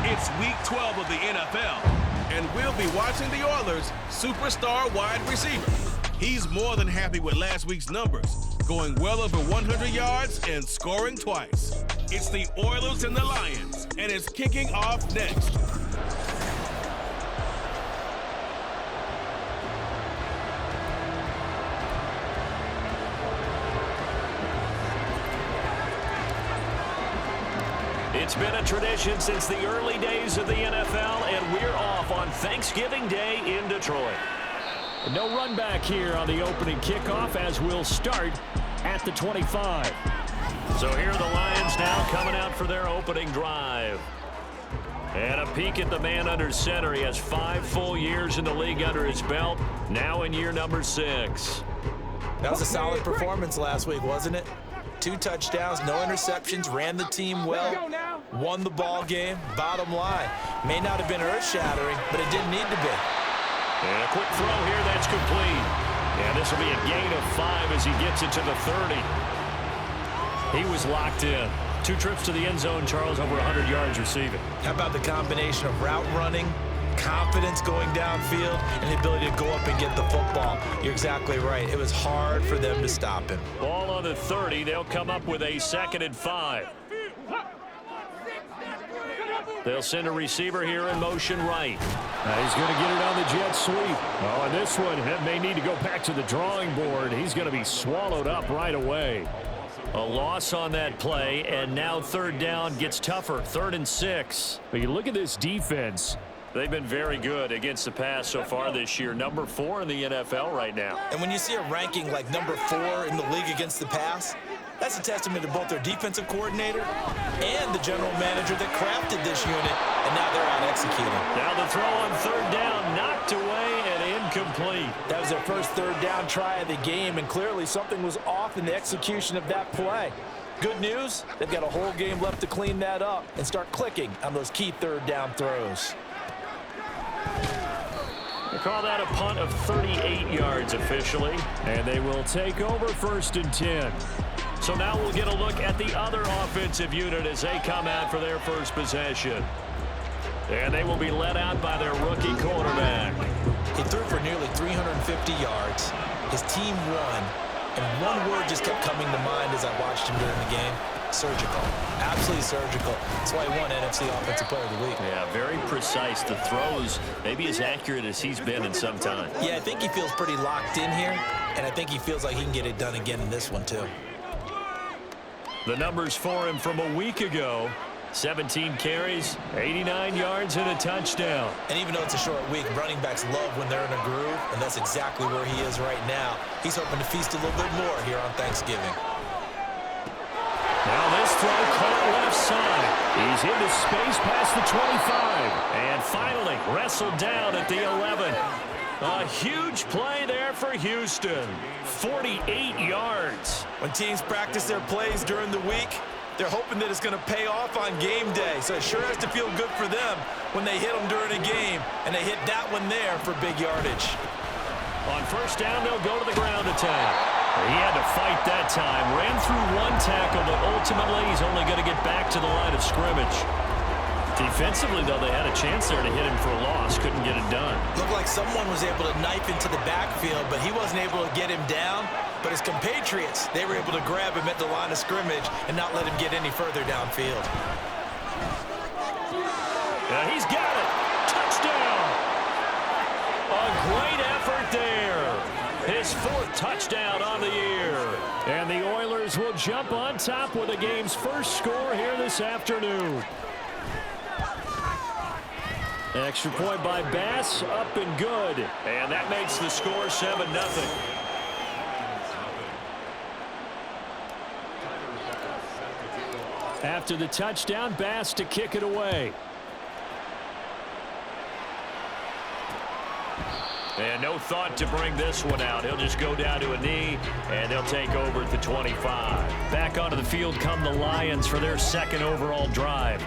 It's Week 12 of the NFL, and we'll be watching the Oilers' superstar wide receiver. He's more than happy with last week's numbers, going well over 100 yards and scoring twice. It's the Oilers and the Lions, and it's kicking off next. It's been a tradition since the early days of the NFL, and we're off on Thanksgiving Day in Detroit. No run back here on the opening kickoff as we'll start at the 25. So here are the Lions now coming out for their opening drive. And a peek at the man under center. He has 5 full years in the league under his belt, now in year number 6. That was a solid performance last week, wasn't it? 2 touchdowns, no interceptions, ran the team well, won the ball game. Bottom line, may not have been earth-shattering, but it didn't need to be. And a quick throw here, that's complete. And this will be a gain of 5 as he gets it to the 30. He was locked in. 2 trips to the end zone, Charles, over 100 yards receiving. How about the combination of route running, confidence going downfield, and the ability to go up and get the football? You're exactly right. It was hard for them to stop him. Ball on the 30. They'll come up with a 2nd and 5. They'll send a receiver here in motion right. He's going to get it on the jet sweep. Oh, and this one may need to go back to the drawing board. He's going to be swallowed up right away. A loss on that play, and now 3rd down gets tougher. 3rd and 6. But you look at this defense. They've been very good against the pass so far this year. Number 4 in the NFL right now. And when you see a ranking like number 4 in the league against the pass, that's a testament to both their defensive coordinator and the general manager that crafted this unit, and now they're out executing. Now the throw on 3rd down, knocked away and incomplete. That was their first 3rd down try of the game, and clearly something was off in the execution of that play. Good news, they've got a whole game left to clean that up and start clicking on those key 3rd down throws. They call that a punt of 38 yards officially. And they will take over 1st and 10. So now we'll get a look at the other offensive unit as they come out for their first possession. And they will be led out by their rookie quarterback. He threw for nearly 350 yards. His team won. And one word just kept coming to mind as I watched him during the game. Surgical. Absolutely surgical. That's why he won NFC Offensive Player of the Week. Yeah, very precise. The throws maybe as accurate as he's been in some time. Yeah, I think he feels pretty locked in here, and I think he feels like he can get it done again in this one too. The numbers for him from a week ago: 17 carries, 89 yards, and a touchdown. And even though it's a short week, running backs love when they're in a groove, and that's exactly where he is right now. He's hoping to feast a little bit more here on Thanksgiving. Now this throw caught left side. He's into space past the 25. And finally wrestled down at the 11. A huge play there for Houston. 48 yards. When teams practice their plays during the week, they're hoping that it's going to pay off on game day. So it sure has to feel good for them when they hit them during a game. And they hit that one there for big yardage. On 1st down, they'll go to the ground attack. He had to fight that time. Ran through 1 tackle, but ultimately he's only going to get back to the line of scrimmage. Defensively, though, they had a chance there to hit him for a loss. Couldn't get it done. Looked like someone was able to knife into the backfield, but he wasn't able to get him down. But his compatriots, they were able to grab him at the line of scrimmage and not let him get any further downfield. Yeah, he's got it. Touchdown. A great effort there. His 4th touchdown on the year. And the Oilers will jump on top with the game's first score here this afternoon. Extra point by Bass, up and good. And that makes the score 7-0. After the touchdown, Bass to kick it away. And no thought to bring this one out. He'll just go down to a knee, and they'll take over at the 25. Back onto the field come the Lions for their 2nd overall drive.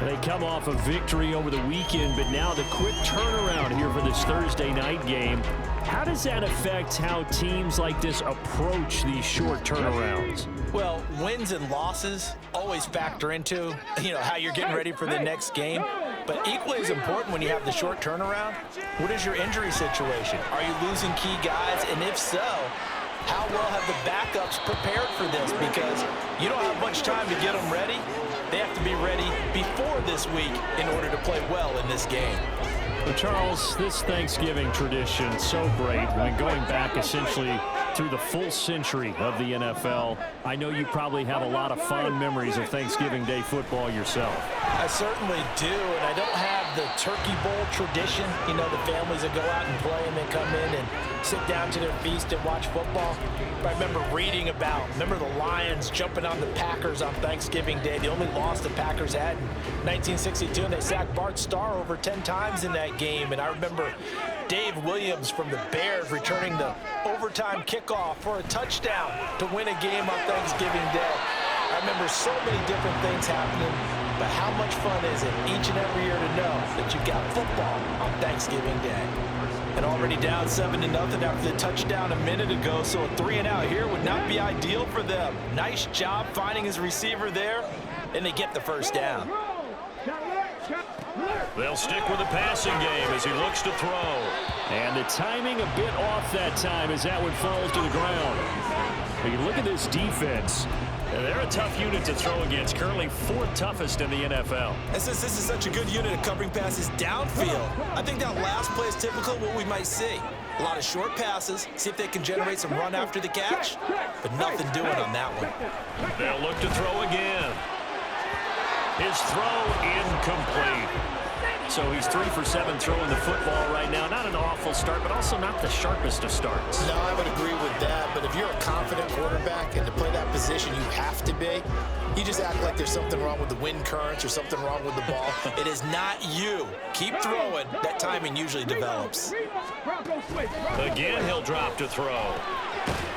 They come off a victory over the weekend, but now the quick turnaround here for this Thursday night game. How does that affect how teams like this approach these short turnarounds? Well, wins and losses always factor into, how you're getting ready for the next game. But equally as important when you have the short turnaround, what is your injury situation? Are you losing key guys? And if so, how well have the backups prepared for this? Because you don't have much time to get them ready. They have to be ready before this week in order to play well in this game. Well, Charles, this Thanksgiving tradition, so great. When going back essentially through the full century of the NFL, I know you probably have a lot of fond memories of Thanksgiving Day football yourself. I certainly do, and I don't have the Turkey Bowl tradition. The families that go out and play and then come in and sit down to their feast and watch football. But I remember reading remember the Lions jumping on the Packers on Thanksgiving Day. The only loss the Packers had in 1962, and they sacked Bart Starr over 10 times in that game. And I remember Dave Williams from the Bears returning the overtime kickoff for a touchdown to win a game on Thanksgiving Day. I remember so many different things happening, but how much fun is it each and every year to know that you've got football on Thanksgiving Day? And already down 7-0 after the touchdown a minute ago, so a 3-and-out here would not be ideal for them. Nice job finding his receiver there, and they get the first down. They'll stick with the passing game as he looks to throw. And the timing a bit off that time as that one falls to the ground. But you look at this defense. They're a tough unit to throw against, currently 4th toughest in the NFL. And since this is such a good unit of covering passes downfield, I think that last play is typical of what we might see. A lot of short passes, see if they can generate some run after the catch, but nothing doing on that one. They'll look to throw again. His throw incomplete. So he's 3 for 7 throwing the football right now. Not an awful start, but also not the sharpest of starts. No, I would agree with that. But if you're a confident quarterback and to play that position, you have to be. You just act like there's something wrong with the wind currents or something wrong with the ball. It is not you. Keep throwing. That timing usually develops. Again, he'll drop to throw.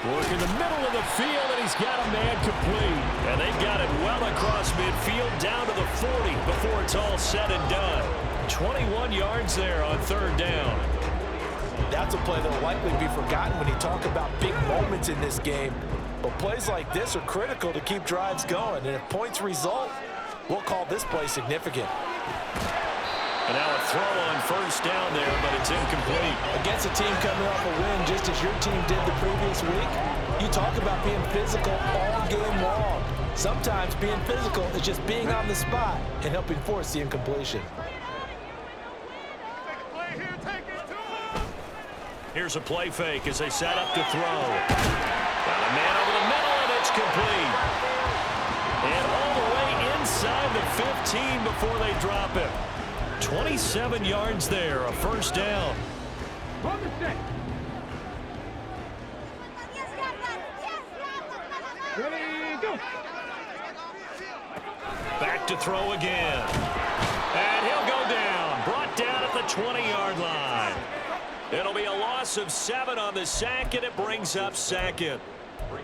Work in the middle of the field, and he's got a man complete. And they've got it well across midfield down to the 40 before it's all said and done. 21 yards there on 3rd down. That's a play that will likely be forgotten when you talk about big moments in this game. But plays like this are critical to keep drives going. And if points result, we'll call this play significant. And now a throw on 1st down there, but it's incomplete. Against a team coming off a win just as your team did the previous week, you talk about being physical all game long. Sometimes being physical is just being on the spot and helping force the incompletion. Here's a play fake as they set up to throw. Got a man over the middle, and it's complete. And all the way inside the 15 before they drop it. 27 yards there, a 1st down. Back to throw again. And he'll go down. Brought down at the 20-yard line. It'll be a loss of 7 on the sack, and it brings up 2nd.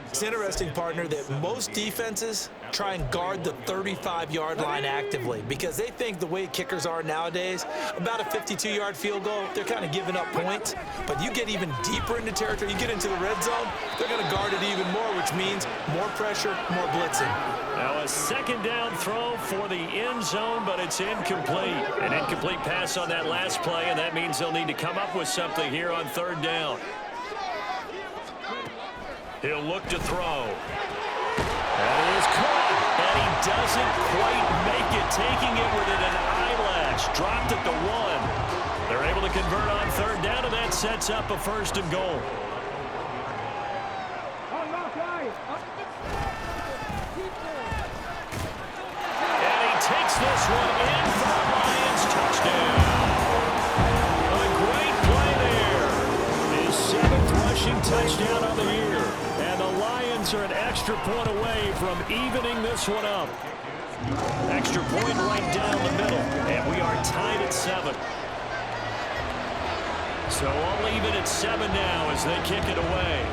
It's interesting, partner, that most defenses try and guard the 35-yard line actively because they think the way kickers are nowadays, about a 52-yard field goal, they're kind of giving up points. But you get even deeper into territory, you get into the red zone, they're going to guard it even more, which means more pressure, more blitzing. Now a 2nd down throw for the end zone, but it's incomplete. An incomplete pass on that last play, and that means they'll need to come up with something here on 3rd down. He'll look to throw. That is caught, and he doesn't quite make it, taking it within an eyelash. Dropped at the 1. They're able to convert on 3rd down, and that sets up a 1st and goal. And he takes this one in for the Lions. Touchdown. A great play there. His 7th rushing touchdown on the year. And the Lions are an extra point away from evening this one up. Extra point right down the middle. And we are tied at 7. So I'll leave it at 7 now as they kick it away.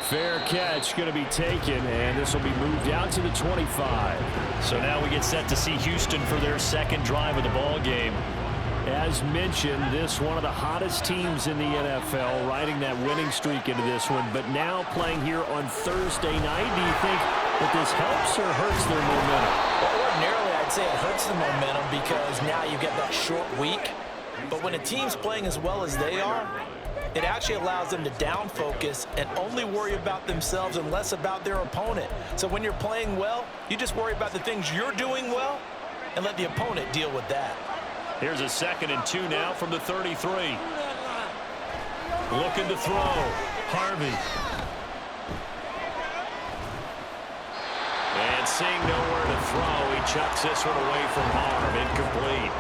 Fair catch going to be taken, and this will be moved out to the 25. So now we get set to see Houston for their 2nd drive of the ball game. As mentioned, this one of the hottest teams in the NFL, riding that winning streak into this one, but now playing here on Thursday night. Do you think But this helps or hurts their momentum? Well, ordinarily, I'd say it hurts the momentum because now you get that short week. But when a team's playing as well as they are, it actually allows them to down focus and only worry about themselves and less about their opponent. So when you're playing well, you just worry about the things you're doing well and let the opponent deal with that. Here's a 2nd and 2 now from the 33. Looking to throw. Harvey. And seeing nowhere to throw, he chucks this one away from harm. Incomplete.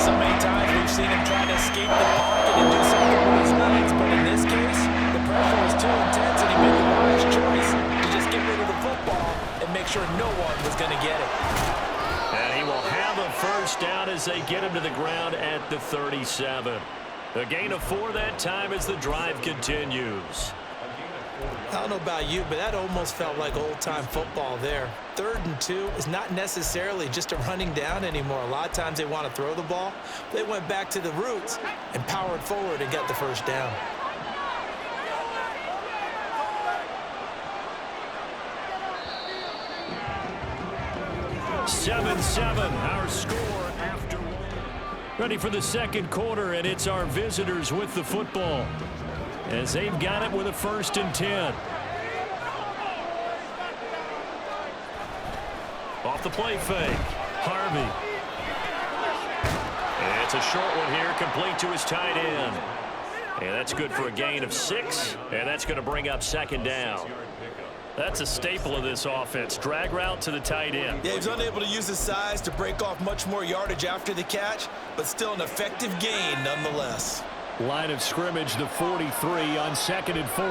So many times we've seen him try to escape the pocket and do something with his legs, but in this case, the pressure was too intense and he made the wise choice to just get rid of the football and make sure no one was going to get it. And he will have a first down as they get him to the ground at the 37. A gain of 4 that time as the drive continues. I don't know about you, but that almost felt like old-time football there. 3rd and 2 is not necessarily just a running down anymore. A lot of times they want to throw the ball. They went back to the roots and powered forward and got the first down. Seven, our score after one. Ready for the 2nd quarter, and it's our visitors with the football as they've got it with a 1st and 10. Off the play fake. Harvey. And it's a short one here, complete to his tight end. And that's good for a gain of 6, and that's going to bring up 2nd down. That's a staple of this offense. Drag route to the tight end. Yeah, he was unable to use his size to break off much more yardage after the catch, but still an effective gain nonetheless. Line of scrimmage, the 43 on 2nd and 4.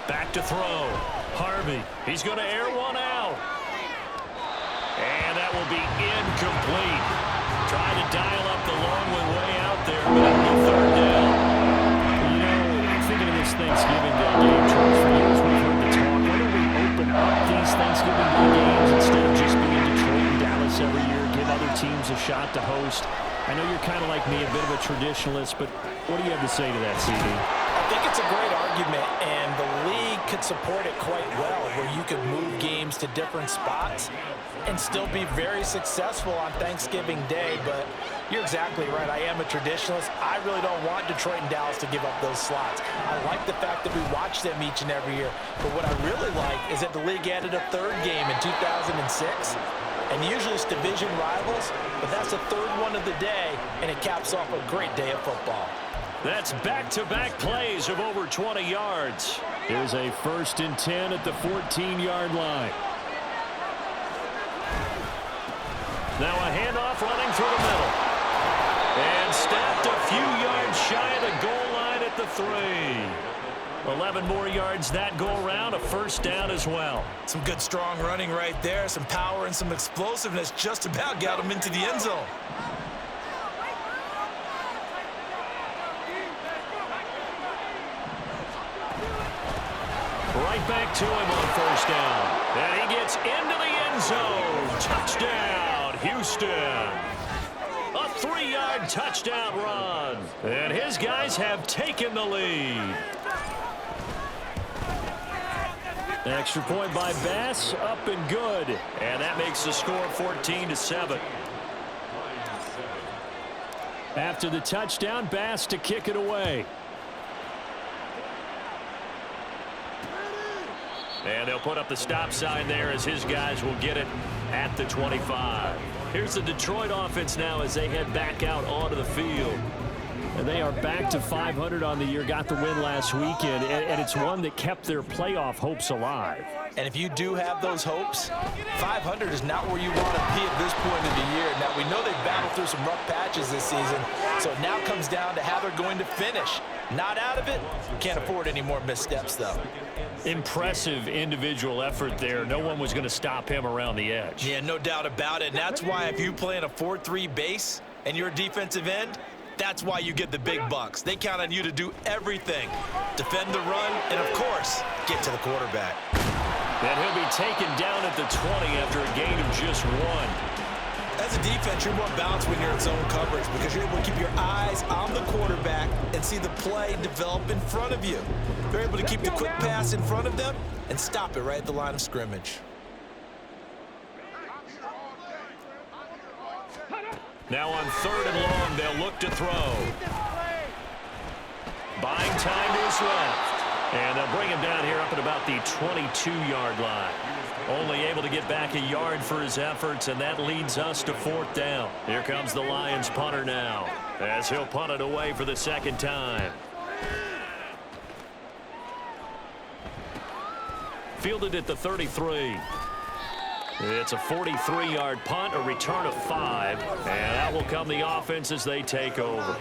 Back to throw. Harvey. He's going to air one out. And that will be incomplete. Trying to dial up the long way out there, but it'll be 3rd down. You know, thinking of this Thanksgiving Day game, Charles, for years we've heard the talk. Why don't we open up these Thanksgiving Day games instead of just being Detroit and Dallas every year, give other teams a shot to host? I know you're kind of like me, a bit of a traditionalist, but what do you have to say to that, CD? I think it's a great argument, and the league could support it quite well, where you could move games to different spots and still be very successful on Thanksgiving Day. But you're exactly right. I am a traditionalist. I really don't want Detroit and Dallas to give up those slots. I like the fact that we watch them each and every year. But what I really like is that the league added a 3rd game in 2006. And usually it's division rivals, but that's the 3rd one of the day, and it caps off a great day of football. That's back-to-back plays of over 20 yards. Here's a 1st and 10 at the 14-yard line. Now a handoff running through the middle. And stopped a few yards shy of the goal line at the 3. 11 more yards that go around, a 1st down as well. Some good strong running right there, some power and some explosiveness just about got him into the end zone. Right back to him on 1st down. And he gets into the end zone. Touchdown, Houston. A 3-yard touchdown run. And his guys have taken the lead. Extra point by Bass, up and good. And that makes the score 14-7. After the touchdown, Bass to kick it away. And they'll put up the stop sign there as his guys will get it at the 25. Here's the Detroit offense now as they head back out onto the field. And they are back to 500 on the year, got the win last weekend, and it's one that kept their playoff hopes alive. And if you do have those hopes, 500 is not where you want to be at this point of the year. Now, we know they've battled through some rough patches this season, so it now comes down to how they're going to finish. Not out of it. Can't afford any more missteps, though. Impressive individual effort there. No one was going to stop him around the edge. Yeah, no doubt about it. And that's why if you play in a 4-3 base and you're a defensive end, that's why you get the big bucks. They count on you to do everything. Defend the run, and of course, get to the quarterback. And he'll be taken down at the 20 after a gain of just 1. As a defense, you're more balanced when you're in zone coverage because you're able to keep your eyes on the quarterback and see the play develop in front of you. You're able to keep the quick pass in front of them and stop it right at the line of scrimmage. Now on 3rd and long, they'll look to throw. Buying time to his left. And they'll bring him down here up at about the 22-yard line. Only able to get back a yard for his efforts, and that leads us to 4th down. Here comes the Lions punter now, as he'll punt it away for the second time. Fielded at the 33. It's a 43-yard punt, a return of 5, and that will come the offense as they take over.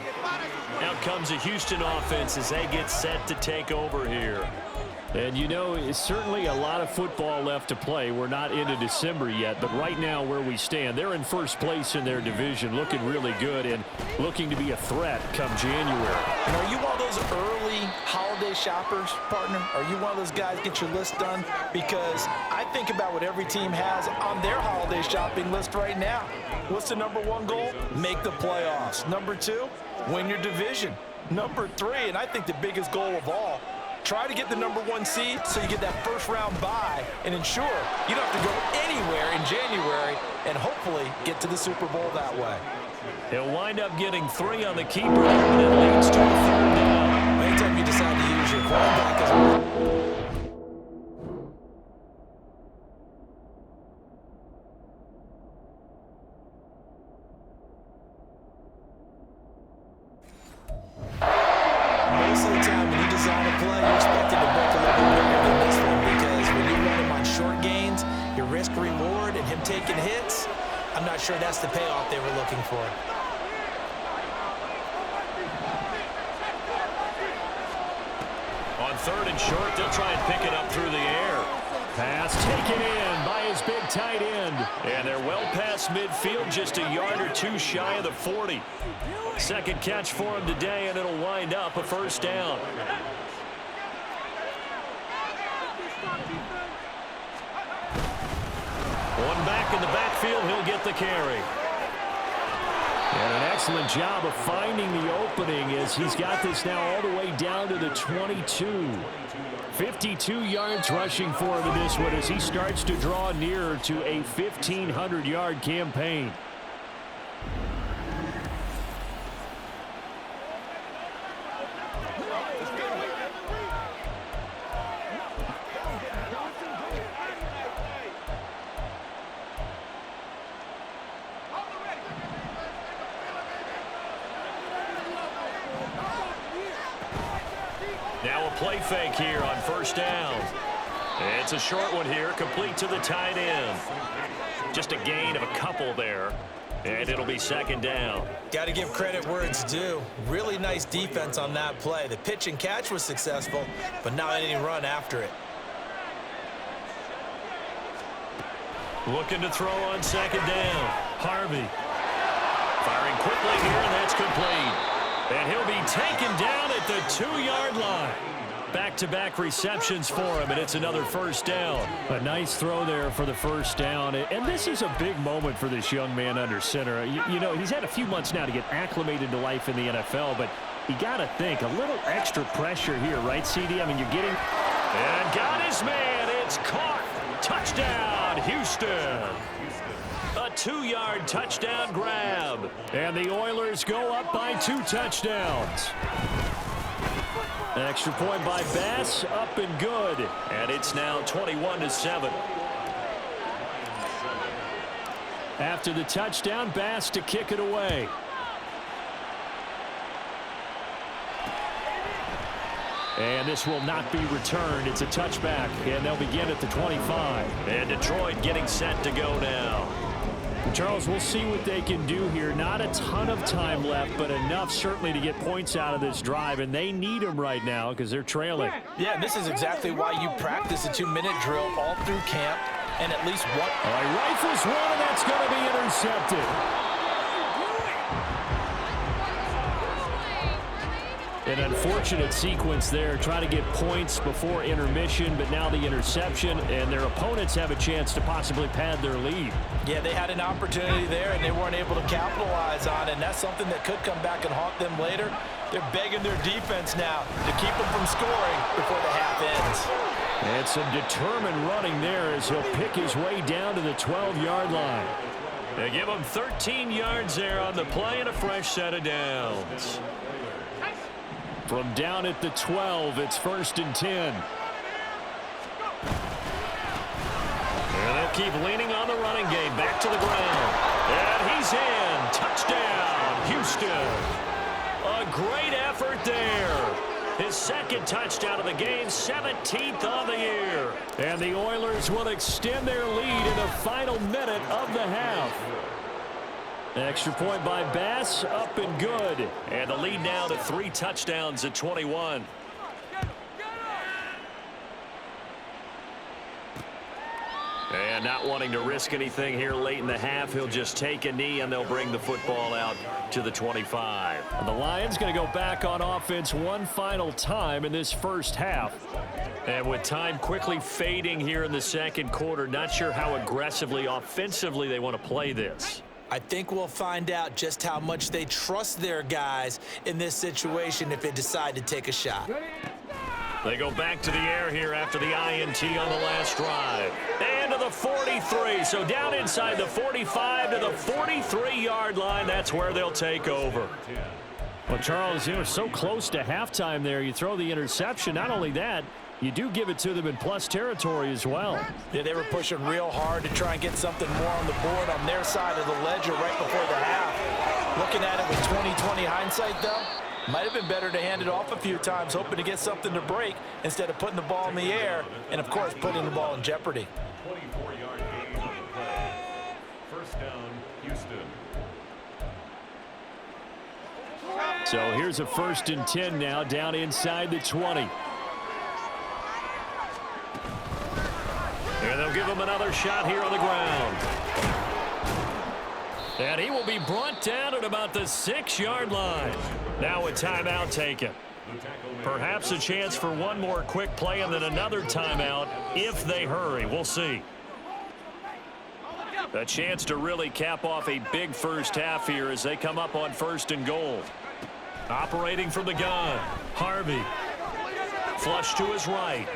Out comes the Houston offense as they get set to take over here. And, you know, it's certainly a lot of football left to play. We're not into December yet, but right now where we stand, they're in first place in their division, looking really good and looking to be a threat come January. And are you one of those early holiday shoppers, partner? Are you one of those guys get your list done? Because I think about what every team has on their holiday shopping list right now. What's the number 1 goal? Make the playoffs. Number 2, win your division. Number 3, and I think the biggest goal of all, try to get the number 1 seed so you get that first-round bye and ensure you don't have to go anywhere in January and hopefully get to the Super Bowl that way. He'll wind up getting 3 on the keeper there, and it leads to a 3rd down. Anytime you decide to use your quarterback as a... Most of the time when you design a play, you're expected to break a little bit bigger than this one because when you run him on short gains, your risk-reward and him taking hits, I'm not sure that's the payoff they were looking for. On 3rd and short, they'll try and pick it up through the air. Pass taken in by his big tight end. And they're well past midfield, just a yard or 2 shy of the 40. Second catch for him today, and it'll wind up a 1st down. One back in the backfield, he'll get the carry. And an excellent job of finding the opening as he's got this now all the way down to the 22. 52 yards rushing for him in this one as he starts to draw nearer to a 1,500-yard campaign. Now a play fake here on 1st down. It's a short one here, complete to the tight end. Just a gain of a couple there, and it'll be 2nd down. Got to give credit where it's due. Really nice defense on that play. The pitch and catch was successful, but not any run after it. Looking to throw on 2nd down. Harvey firing quickly here, and that's complete. And he'll be taken down at the 2-yard line. Back-to-back receptions for him, and it's another 1st down. A nice throw there for the 1st down. And this is a big moment for this young man under center. You know, he's had a few months now to get acclimated to life in the NFL, but you got to think a little extra pressure here, right, CD? I mean, you're getting... And got his man. It's caught. Touchdown, Houston. A 2-yard touchdown grab. And the Oilers go up by 2 touchdowns. Extra point by Bass, up and good. And it's now 21-7. After the touchdown, Bass to kick it away. And this will not be returned. It's a touchback, and they'll begin at the 25. And Detroit getting set to go now. Charles, we'll see what they can do here. Not a ton of time left, but enough certainly to get points out of this drive, and they need them right now because they're trailing. Yeah, this is exactly why you practice a 2-minute drill all through camp, and at least one. All right, rifles one, and that's going to be intercepted. An unfortunate sequence there. Try to get points before intermission, but now the interception, and their opponents have a chance to possibly pad their lead. Yeah, they had an opportunity there, and they weren't able to capitalize on it, and that's something that could come back and haunt them later. They're begging their defense now to keep them from scoring before the half ends. And some determined running there as he'll pick his way down to the 12-yard line. They give him 13 yards there on the play and a fresh set of downs. From down at the 12, it's 1st and 10. And they'll keep leaning on the running game. Back to the ground. And he's in. Touchdown, Houston. A great effort there. His second touchdown of the game, 17th on the year. And the Oilers will extend their lead in the final minute of the half. Extra point by Bass, up and good. And the lead now to 3 touchdowns at 21. And not wanting to risk anything here late in the half, he'll just take a knee and they'll bring the football out to the 25. And the Lions going to go back on offense one final time in this first half. And with time quickly fading here in the second quarter, not sure how aggressively, offensively they want to play this. I think we'll find out just how much they trust their guys in this situation if they decide to take a shot. They go back to the air here after the INT on the last drive. And to the 43. So down inside the 45 to the 43-yard line. That's where they'll take over. Well, Charles, you know, so close to halftime there. You throw the interception. Not only that, you do give it to them in plus territory as well. Yeah, they were pushing real hard to try and get something more on the board on their side of the ledger right before the half. Looking at it with 20/20 hindsight, though, might have been better to hand it off a few times, hoping to get something to break instead of putting the ball in the air and, of course, putting the ball in jeopardy. 24-yard gain on the play. First down, Houston. So here's a 1st and 10 now, down inside the 20. And they'll give him another shot here on the ground. And he will be brought down at about the 6-yard line. Now a timeout taken. Perhaps a chance for one more quick play and then another timeout if they hurry. We'll see. A chance to really cap off a big first half here as they come up on 1st and goal. Operating from the gun, Harvey. Flush to his right.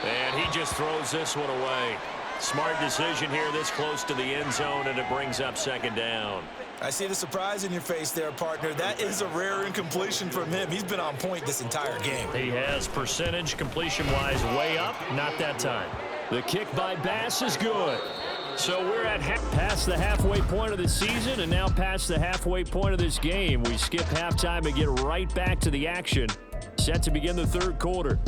And he just throws this one away. Smart decision here this close to the end zone, and it brings up 2nd down. I see the surprise in your face there, partner. That is a rare incompletion from him. He's been on point this entire game. He has percentage completion-wise way up. Not that time. The kick by Bass is good. So we're at past the halfway point of the season and now past the halfway point of this game. We skip halftime and get right back to the action. Set to begin the 3rd quarter.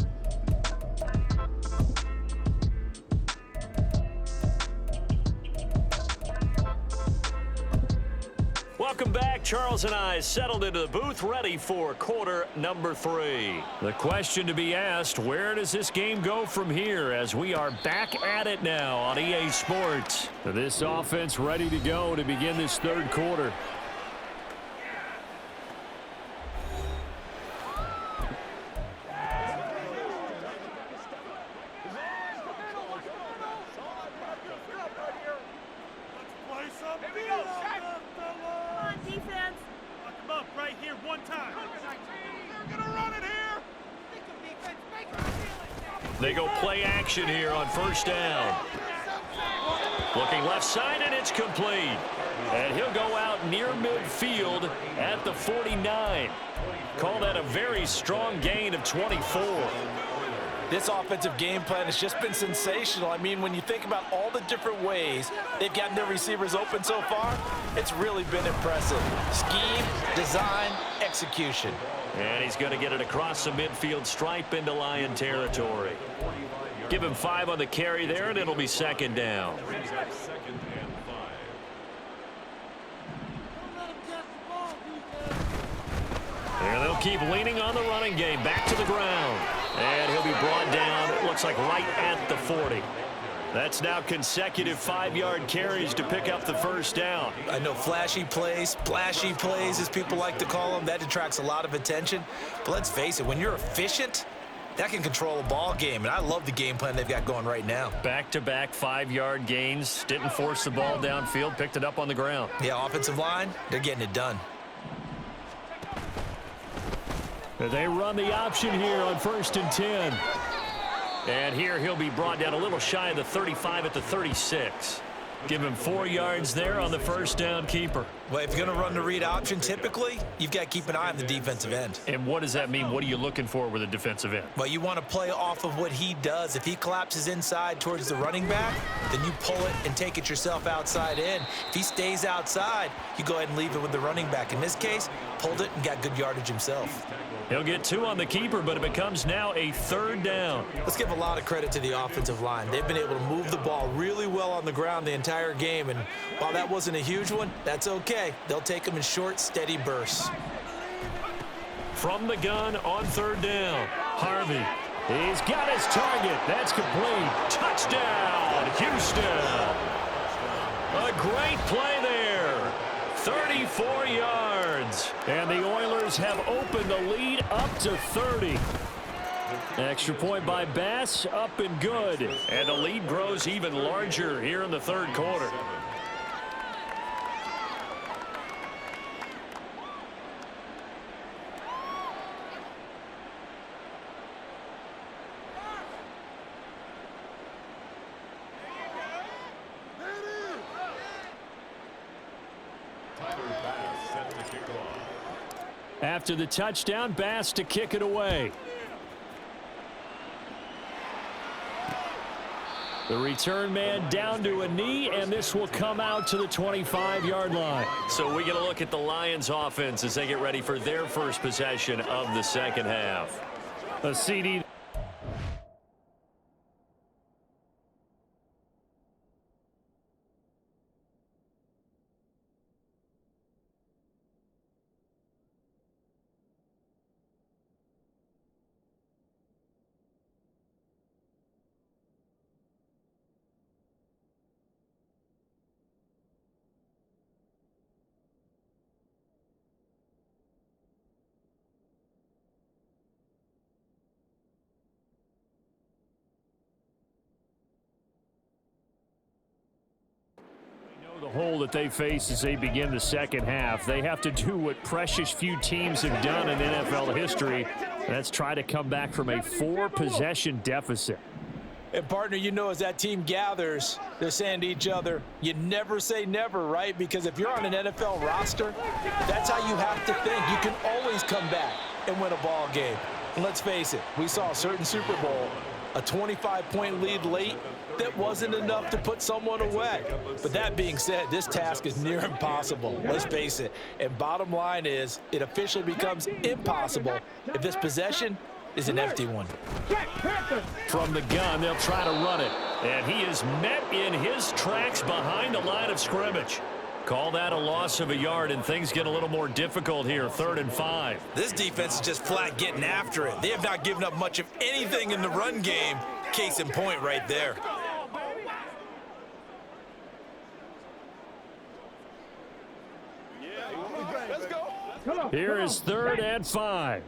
Welcome back. Charles and I settled into the booth, ready for quarter number 3. The question to be asked, where does this game go from here as we are back at it now on EA Sports? This offense ready to go to begin this 3rd quarter. They go play action here on 1st down. Looking left side, and it's complete. And he'll go out near midfield at the 49. Call that a very strong gain of 24. This offensive game plan has just been sensational. I mean, when you think about all the different ways they've gotten their receivers open so far, it's really been impressive. Scheme, design, execution. And he's going to get it across the midfield stripe into Lion territory. Give him 5 on the carry there, and it'll be 2nd down. And they'll keep leaning on the running game. Back to the ground. And he'll be brought down, it looks like right at the 40. That's now consecutive 5-yard carries to pick up the first down. I know flashy plays, splashy plays, as people like to call them, that attracts a lot of attention. But let's face it, when you're efficient, that can control a ball game, and I love the game plan they've got going right now. Back-to-back 5-yard gains, didn't force the ball downfield, picked it up on the ground. Yeah, offensive line, they're getting it done. They run the option here on 1st and 10. And here he'll be brought down a little shy of the 35 at the 36. Give him 4 yards there on the first down keeper. Well, if you're going to run the read option, typically, you've got to keep an eye on the defensive end. And what does that mean? What are you looking for with a defensive end? Well, you want to play off of what he does. If he collapses inside towards the running back, then you pull it and take it yourself outside in. If he stays outside, you go ahead and leave it with the running back. In this case, pulled it and got good yardage himself. He'll get 2 on the keeper, but it becomes now a 3rd down. Let's give a lot of credit to the offensive line. They've been able to move the ball really well on the ground the entire game, and while that wasn't a huge one, that's okay. They'll take them in short, steady bursts. From the gun on 3rd down, Harvey. He's got his target. That's complete. Touchdown, Houston. A great play there. 34 yards. And the Oilers have opened the lead up to 30. Extra point by Bass, up and good. And the lead grows even larger here in the 3rd quarter. After the touchdown, Bass to kick it away. The return man down to a knee, and this will come out to the 25-yard line. So we get a look at the Lions offense as they get ready for their first possession of the second half. A CD. The hole that they face as they begin the second half. They have to do what precious few teams have done in NFL history. That's try to come back from a 4-possession deficit. And, partner, you know, as that team gathers, they're saying to each other, you never say never, right? Because if you're on an NFL roster, that's how you have to think. You can always come back and win a ball game. And let's face it, we saw a certain Super Bowl, a 25-point lead late, that wasn't enough to put someone away. But that being said, this task is near impossible. Let's face it. And bottom line is, it officially becomes impossible if this possession is an empty one. From the gun, they'll try to run it. And he is met in his tracks behind the line of scrimmage. Call that a loss of a yard, and things get a little more difficult here, 3rd and 5. This defense is just flat getting after it. They have not given up much of anything in the run game. Case in point right there. Here is 3rd and 5.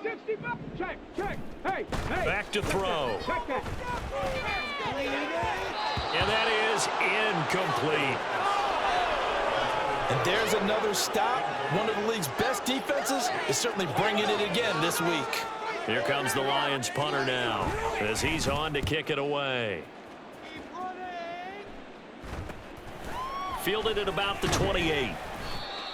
65, check. Hey. Back to throw. And that is incomplete. And there's another stop. One of the league's best defenses is certainly bringing it again this week. Here comes the Lions punter now as he's on to kick it away. Fielded at about the 28.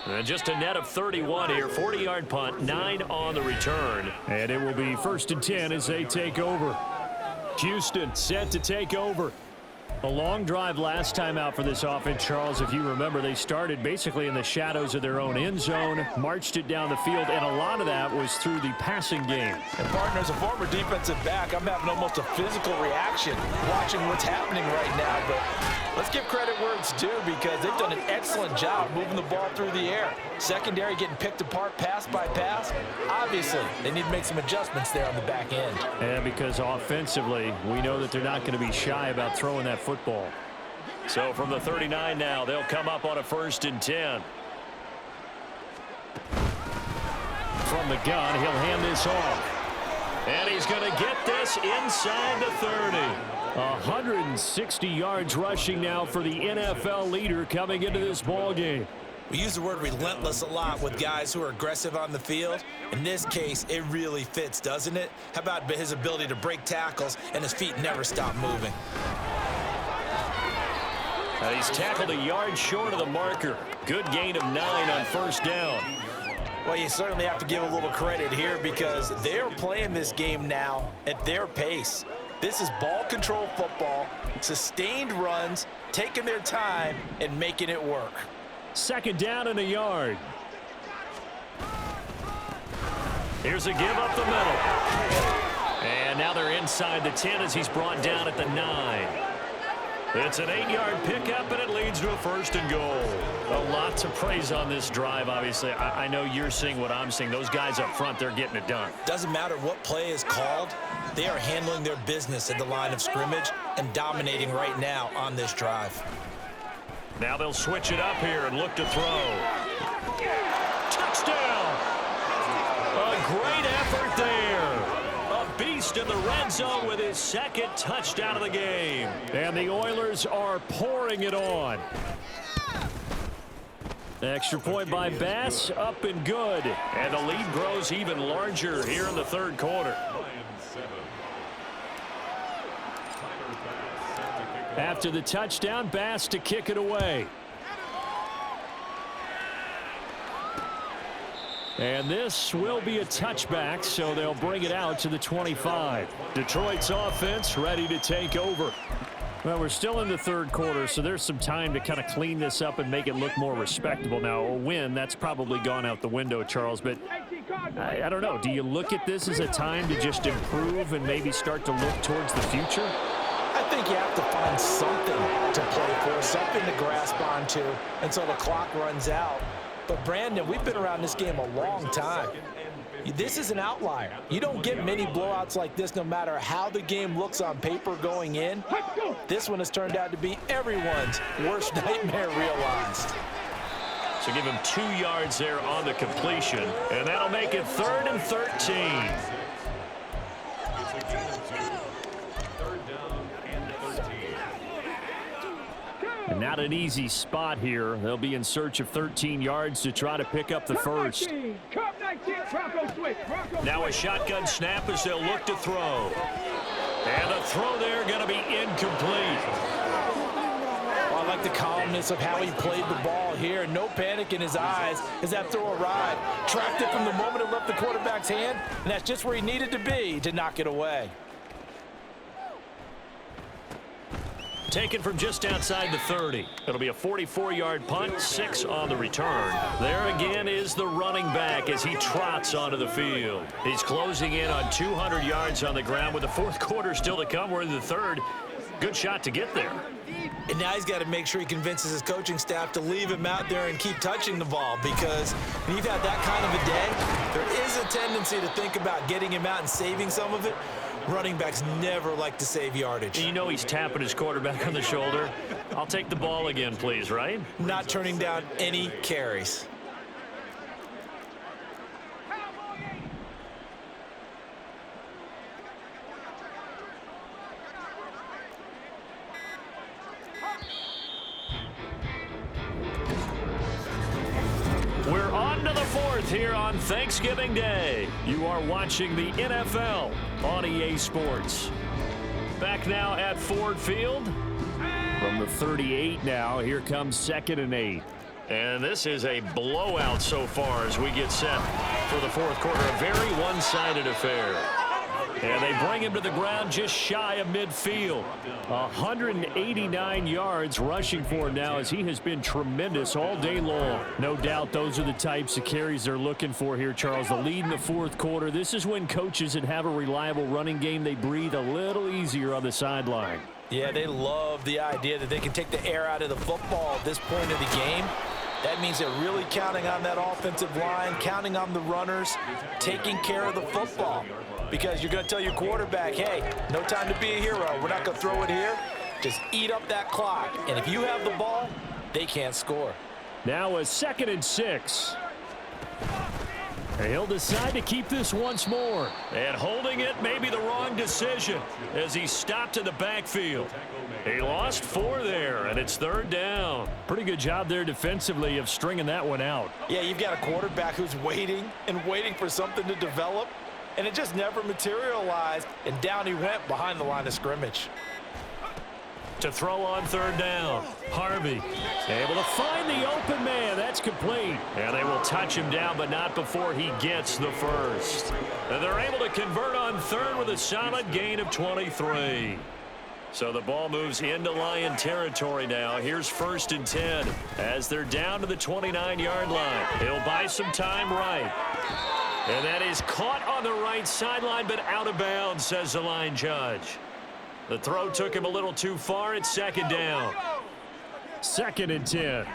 And just a net of 31 here. 40-yard punt, 9 on the return. And it will be 1st and 10 as they take over. Houston set to take over. A long drive last time out for this offense, Charles. If you remember, they started basically in the shadows of their own end zone, marched it down the field, and a lot of that was through the passing game. And partner, as a former defensive back, I'm having almost a physical reaction watching what's happening right now. But let's give credit where it's due because they've done an excellent job moving the ball through the air. Secondary getting picked apart pass by pass. Obviously, they need to make some adjustments there on the back end. And because offensively, we know that they're not going to be shy about throwing that football. So from the 39 now, they'll come up on a 1st and 10. From the gun, he'll hand this off. And he's going to get this inside the 30. 160 yards rushing now for the NFL leader coming into this ball game. We use the word relentless a lot with guys who are aggressive on the field. In this case, it really fits, doesn't it? How about his ability to break tackles and his feet never stop moving? And he's tackled a yard short of the marker. Good gain of 9 on 1st down. Well, you certainly have to give a little credit here because they're playing this game now at their pace. This is ball control football, sustained runs, taking their time and making it work. 2nd down and a yard. Here's a give up the middle. And now they're inside the 10 as he's brought down at the 9. It's an 8-yard pickup, and it leads to a 1st and goal. A lot to praise on this drive, obviously. I know you're seeing what I'm seeing. Those guys up front, they're getting it done. Doesn't matter what play is called. They are handling their business at the line of scrimmage and dominating right now on this drive. Now they'll switch it up here and look to throw. Touchdown! A great effort there. A beast in the red zone with his 2nd touchdown of the game. And the Oilers are pouring it on. Extra point by Bass, up and good. And the lead grows even larger here in the 3rd quarter. After the touchdown, Bass to kick it away. And this will be a touchback, so they'll bring it out to the 25. Detroit's offense ready to take over. Well, we're still in the 3rd quarter, so there's some time to kind of clean this up and make it look more respectable. Now, a win, that's probably gone out the window, Charles, but I don't know. Do you look at this as a time to just improve and maybe start to look towards the future? I think you have to find something to play for, something to grasp onto until the clock runs out. But, Brandon, we've been around this game a long time. This is an outlier. You don't get many blowouts like this no matter how the game looks on paper going in. This one has turned out to be everyone's worst nightmare realized. So give him 2 yards there on the completion, and that'll make it 3rd and 13. And not an easy spot here. They'll be in search of 13 yards to try to pick up the first. Now a shotgun snap as they'll look to throw. And the throw there going to be incomplete. Well, I like the calmness of how he played the ball here. No panic in his eyes as that throw arrived. Tracked it from the moment it left the quarterback's hand, and that's just where he needed to be to knock it away. Taken from just outside the 30. It'll be a 44-yard punt, 6 on the return. There again is the running back as he trots onto the field. He's closing in on 200 yards on the ground with the 4th quarter still to come. We're in the 3rd. Good shot to get there. And now he's got to make sure he convinces his coaching staff to leave him out there and keep touching the ball, because when you've had that kind of a day, there is a tendency to think about getting him out and saving some of it. Running backs never like to save yardage. You know he's tapping his quarterback on the shoulder. I'll take the ball again, please, right? Not turning down any carries. We're on to the 4th here on Thanksgiving Day. You are watching the NFL on EA Sports. Back now at Ford Field. From the 38 now, here comes 2nd and 8. And this is a blowout so far as we get set for the 4th quarter. A very one-sided affair. And they bring him to the ground just shy of midfield. 189 yards rushing for him now as he has been tremendous all day long. No doubt those are the types of carries they're looking for here, Charles. The lead in the fourth quarter. This is when coaches that have a reliable running game, they breathe a little easier on the sideline. Yeah, they love the idea that they can take the air out of the football at this point of the game. That means they're really counting on that offensive line, counting on the runners, taking care of the football. Because you're going to tell your quarterback, hey, no time to be a hero. We're not going to throw it here. Just eat up that clock. And if you have the ball, they can't score. Now a 2nd and 6. And he'll decide to keep this once more. And holding it may be the wrong decision as he stopped in the backfield. He lost 4 there, and it's 3rd down. Pretty good job there defensively of stringing that one out. Yeah, you've got a quarterback who's waiting and waiting for something to develop, and it just never materialized, and down he went behind the line of scrimmage. To throw on 3rd down, Harvey able to find the open man. That's complete. And they will touch him down, but not before he gets the first. And they're able to convert on 3rd with a solid gain of 23. So the ball moves into Lion territory now. Here's 1st and 10 as they're down to the 29-yard line. He'll buy some time right. And that is caught on the right sideline, but out of bounds, says the line judge. The throw took him a little too far. It's 2nd down. 2nd and 10.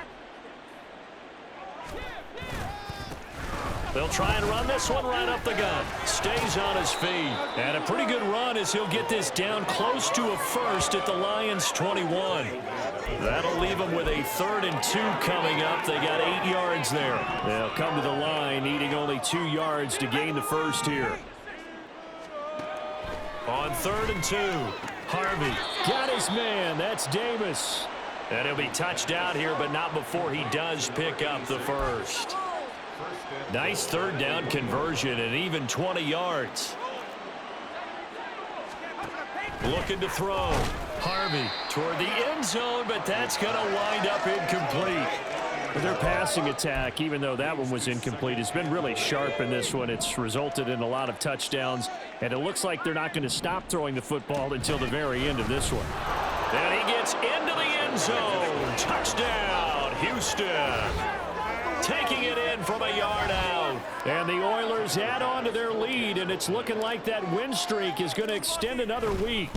They'll try and run this one right up the gut. Stays on his feet. And a pretty good run as he'll get this down close to a first at the Lions' 21. That'll leave them with a 3rd and 2 coming up. They got 8 yards there. They'll come to the line needing only 2 yards to gain the first here. On 3rd and 2, Harvey got his man. That's Davis. And he'll be touched out here, but not before he does pick up the first. Nice 3rd down conversion and even 20 yards. Looking to throw. Harvey toward the end zone, but that's going to wind up incomplete. But their passing attack, even though that one was incomplete, has been really sharp in this one. It's resulted in a lot of touchdowns, and it looks like they're not going to stop throwing the football until the very end of this one. And he gets into the end zone. Touchdown, Houston. Taking it in from a yard out. And the Oilers add on to their lead, and it's looking like that win streak is going to extend another week.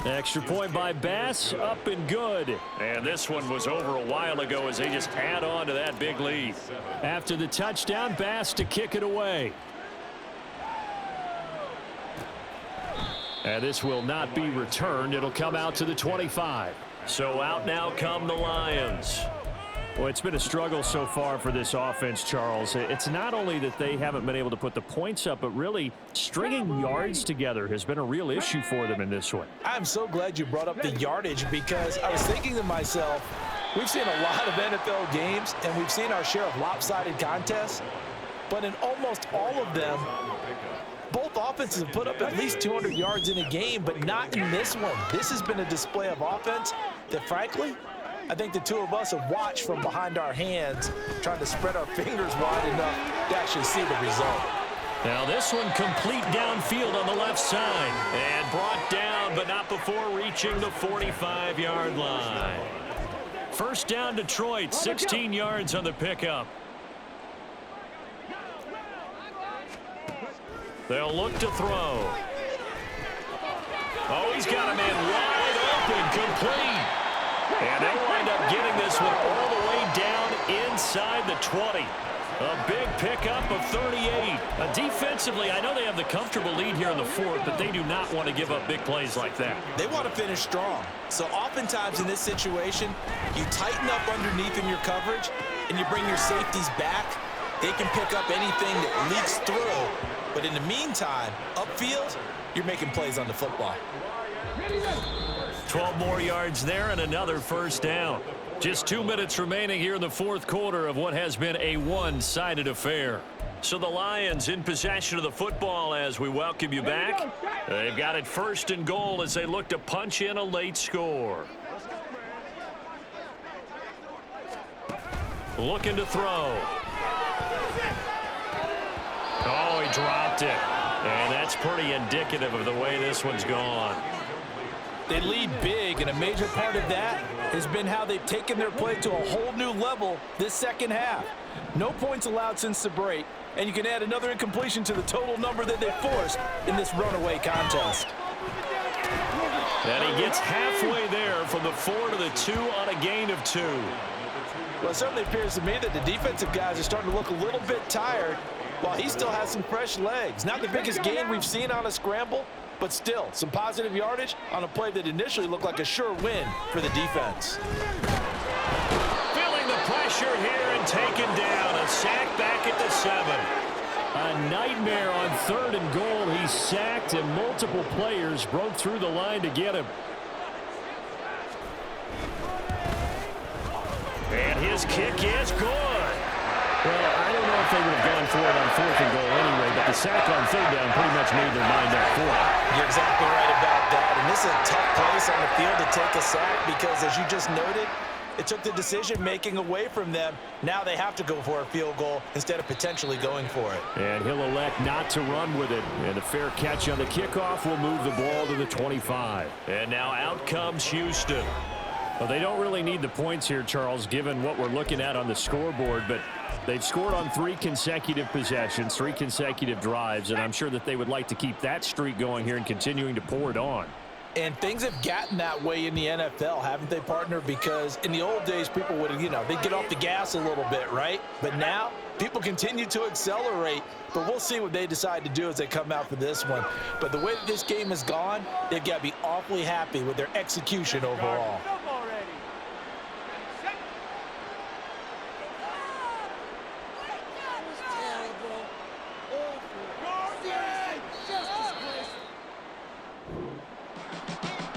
Extra point by Bass, up and good. And this one was over a while ago as they just add on to that big lead. After the touchdown, Bass to kick it away. And this will not be returned. It'll come out to the 25. So out now come the Lions. Well, it's been a struggle so far for this offense, Charles. It's not only that they haven't been able to put the points up, but really stringing yards together has been a real issue for them in this one. I'm so glad you brought up the yardage because I was thinking to myself, we've seen a lot of NFL games and we've seen our share of lopsided contests, but in almost all of them, both offenses have put up at least 200 yards in a game, but not in this one. This has been a display of offense that, frankly, I think the two of us have watched from behind our hands, trying to spread our fingers wide enough to actually see the result. Now this one complete downfield on the left side. And brought down, but not before reaching the 45-yard line. First down Detroit, 16 yards on the pickup. They'll look to throw. Oh, he's got a man wide open, complete. And they'll wind up getting this one all the way down inside the 20. A big pickup of 38. Defensively, I know they have the comfortable lead here in the fourth, but they do not want to give up big plays like that. They want to finish strong. So oftentimes in this situation, you tighten up underneath in your coverage, and you bring your safeties back. They can pick up anything that leaks through. But in the meantime, upfield, you're making plays on the football. 12 more yards there and another first down. Just 2 minutes remaining here in the fourth quarter of what has been a one-sided affair. So the Lions in possession of the football as we welcome you back. They've got it 1st and goal as they look to punch in a late score. Looking to throw. Oh, he dropped it. And that's pretty indicative of the way this one's gone. They lead big, and a major part of that has been how they've taken their play to a whole new level this second half. No points allowed since the break, and you can add another incompletion to the total number that they forced in this runaway contest. And he gets halfway there from the 4 to the 2 on a gain of 2. Well, it certainly appears to me that the defensive guys are starting to look a little bit tired while he still has some fresh legs. Not the biggest gain we've seen on a scramble, but still some positive yardage on a play that initially looked like a sure win for the defense. Feeling the pressure here and taken down. A sack back at the 7. A nightmare on 3rd and goal. He's sacked, and multiple players broke through the line to get him. And his kick is good. Well, I don't know if they would have gone for it on 4th and goal anyway, but the sack on 3rd down pretty much made their mind up for it. You're exactly right about that, and this is a tough place on the field to take a sack because, as you just noted, it took the decision-making away from them. Now they have to go for a field goal instead of potentially going for it. And he'll elect not to run with it. And a fair catch on the kickoff will move the ball to the 25. And now out comes Houston. Well, they don't really need the points here, Charles, given what we're looking at on the scoreboard. But they've scored on 3 consecutive possessions, 3 consecutive drives. And I'm sure that they would like to keep that streak going here and continuing to pour it on. And things have gotten that way in the NFL, haven't they, partner? Because in the old days, people would, they'd get off the gas a little bit, right? But now, people continue to accelerate. But we'll see what they decide to do as they come out for this one. But the way that this game has gone, they've got to be awfully happy with their execution overall.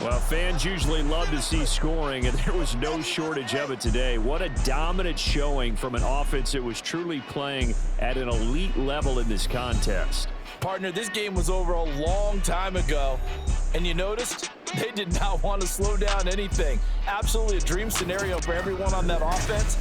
Well, fans usually love to see scoring, and there was no shortage of it today. What a dominant showing from an offense that was truly playing at an elite level in this contest. Partner, this game was over a long time ago, and you noticed they did not want to slow down anything. Absolutely a dream scenario for everyone on that offense.